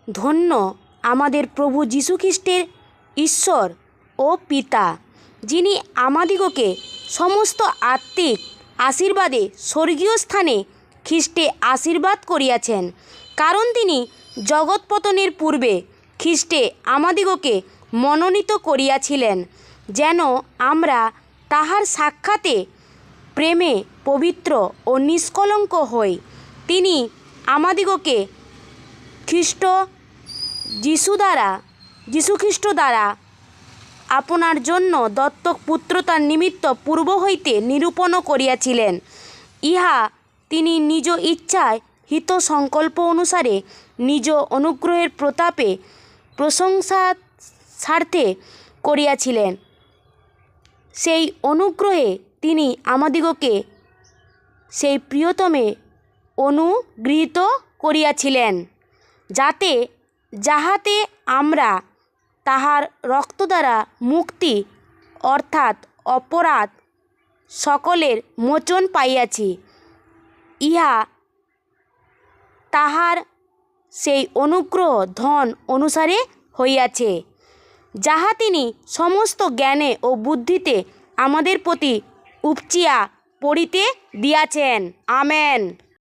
ধন্য আমাদের প্রভু যীশুখ্রিস্টের ঈশ্বর ও পিতা, যিনি আমাদিগকে সমস্ত আত্মিক আশীর্বাদে স্বর্গীয় স্থানে খ্রিস্টে আশীর্বাদ করিয়াছেন। কারণ তিনি জগৎপতনের পূর্বে খ্রিস্টে আমাদিগকে মনোনীত করিয়াছিলেন, যেন আমরা তাহার সাক্ষাতে প্রেমে পবিত্র ও নিষ্কলঙ্ক হই। তিনি আমাদিগকে যীশুখ্রিস্ট দ্বারা আপনার জন্য দত্তক পুত্রতার নিমিত্ত পূর্ব হইতে নিরূপণ করিয়াছিলেন। ইহা তিনি নিজ ইচ্ছায় হিত সংকল্প অনুসারে নিজ অনুগ্রহের প্রতাপে প্রশংসার্থে করিয়াছিলেন। সেই অনুগ্রহে তিনি আমাদিগকে সেই প্রিয়তমে অনুগৃহীত করিয়াছিলেন, যাহাতে আমরা তাহার রক্ত দ্বারা মুক্তি অর্থাৎ অপরাধ সকলের মোচন পাইয়াছি। ইহা তাহার সেই অনুগ্রহ ধন অনুসারে হইয়াছে, যাহা তিনি সমস্ত জ্ঞানে ও বুদ্ধিতে আমাদের প্রতি উপচিয়া পড়িতে দিয়াছেন। আমেন।